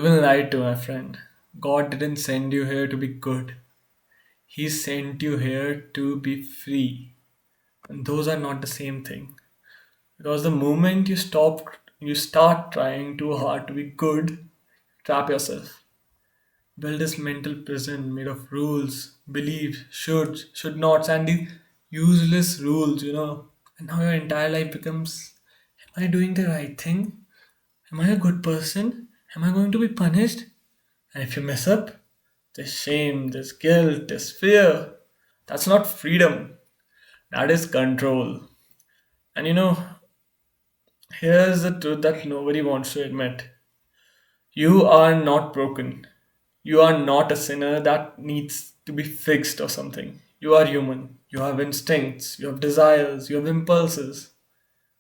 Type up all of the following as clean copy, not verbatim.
will lie to my friend. God didn't send you here to be good. He sent you here to be free. And those are not the same thing. Because the moment you start trying too hard to be good, trap yourself. Build this mental prison made of rules, beliefs, should nots, and the useless rules. And now your entire life becomes, am I doing the right thing? Am I a good person? Am I going to be punished? And if you mess up, there's shame, there's guilt, there's fear. That's not freedom. That is control. And here's the truth that nobody wants to admit. You are not broken. You are not a sinner that needs to be fixed or something. You are human. You have instincts, you have desires, you have impulses,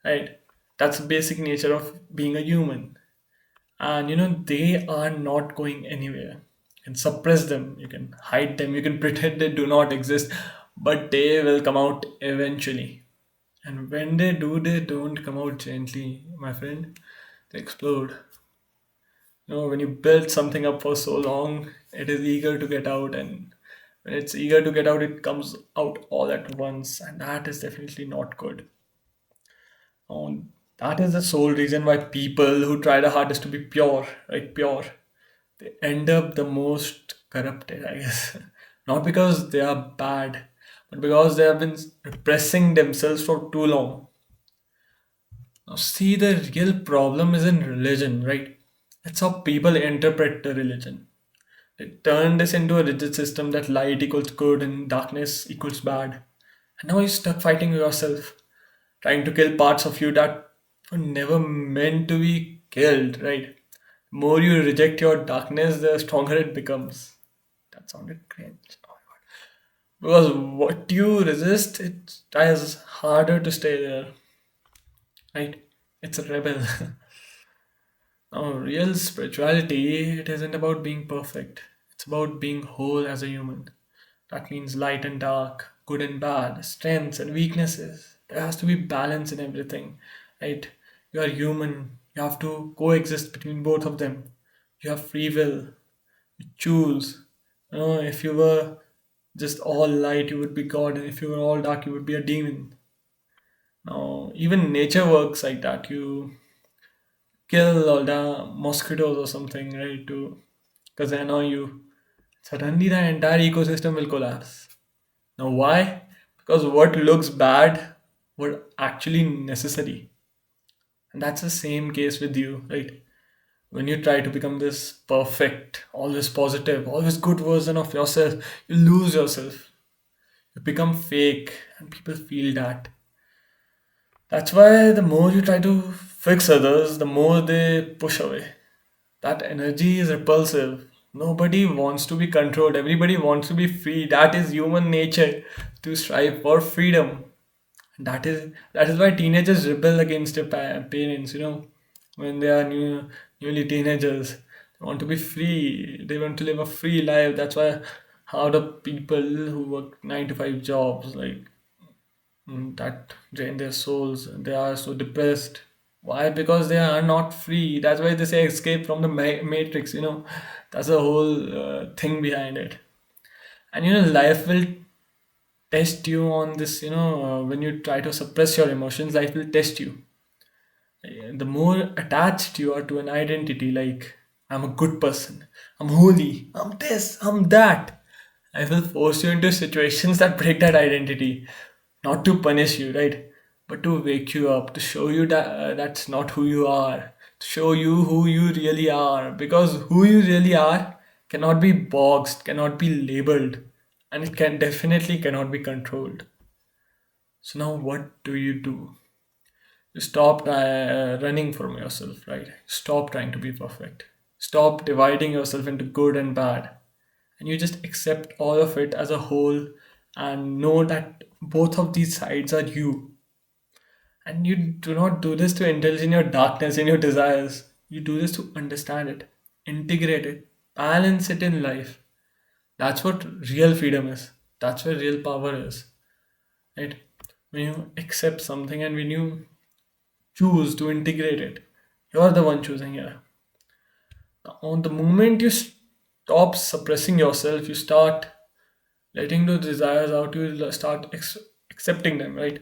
right? That's the basic nature of being a human. And they are not going anywhere. You can suppress them, you can hide them, you can pretend they do not exist, but they will come out eventually. And when they do, they don't come out gently, my friend. They explode. When you build something up for so long, it is eager to get out, and when it's eager to get out, it comes out all at once, and that is definitely not good. That is the sole reason why people who try the hardest to be pure, like pure, they end up the most corrupted, I guess. Not because they are bad, but because they have been repressing themselves for too long. Now, see, the real problem is in religion, right? It's how people interpret the religion. They turn this into a rigid system that light equals good and darkness equals bad. And now you're stuck fighting yourself, trying to kill parts of you that were never meant to be killed, right? The more you reject your darkness, the stronger it becomes. That sounded cringe. Oh my God. Because what you resist, it tries harder to stay there, right? It's a rebel. Now, real spirituality, it isn't about being perfect. It's about being whole as a human. That means light and dark, good and bad, strengths and weaknesses. There has to be balance in everything, right? You are human. You have to coexist between both of them. You have free will. You choose. If you were just all light, you would be God, and if you were all dark, you would be a demon. Now, even nature works like that. You kill all the mosquitoes or something, right? To because they annoy you. Suddenly, the entire ecosystem will collapse. Now, why? Because what looks bad were actually necessary. And that's the same case with you, right? When you try to become this perfect, always positive, always good version of yourself, you lose yourself. You become fake, and people feel that. That's why the more you try to fix others, the more they push away. That energy is repulsive. Nobody wants to be controlled. Everybody wants to be free. That is human nature to strive for freedom. That is why teenagers rebel against their parents. When they are newly teenagers, they want to be free. They want to live a free life. That's why how the people who work 9 to 5 jobs that drain their souls. They are so depressed. Why? Because they are not free. That's why they say escape from the matrix. That's the whole thing behind it. And life will test you on this. When you try to suppress your emotions, life will test you. The more attached you are to an identity, like I'm a good person, I'm holy, I'm this, I'm that, I will force you into situations that break that identity, not to punish you, right? But to wake you up, to show you that that's not who you are, to show you who you really are. Because who you really are cannot be boxed, cannot be labeled, and it can definitely cannot be controlled. So now, what do? You stop running from yourself, right? Stop trying to be perfect. Stop dividing yourself into good and bad. And you just accept all of it as a whole and know that both of these sides are you. And you do not do this to indulge in your darkness and your desires. You do this to understand it, integrate it, balance it in life. That's what real freedom is. That's where real power is, right? When you accept something and when you choose to integrate it, you're the one choosing here. On the moment you stop suppressing yourself, you start letting those desires out, you start accepting them, right?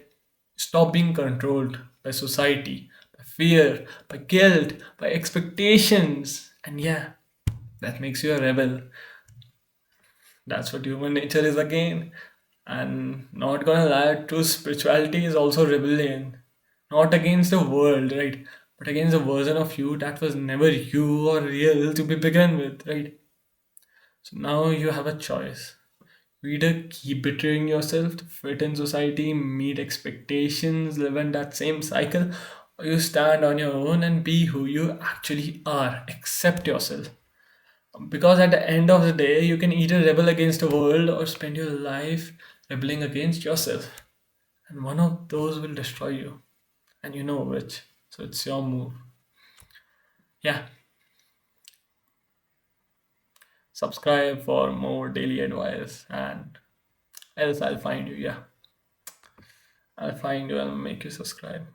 Stop being controlled by society, by fear, by guilt, by expectations. And yeah, that makes you a rebel. That's what human nature is again. And not gonna lie, true spirituality is also rebellion. Not against the world, right? But against the version of you that was never you or real to be begun with, right? So now you have a choice. You either keep bettering yourself to fit in society, meet expectations, live in that same cycle, or you stand on your own and be who you actually are. Accept yourself. Because at the end of the day, you can either rebel against the world or spend your life rebelling against yourself. And one of those will destroy you. And you know which. So it's your move. Yeah. Subscribe for more daily advice and else I'll find you. Yeah. I'll find you and make you subscribe.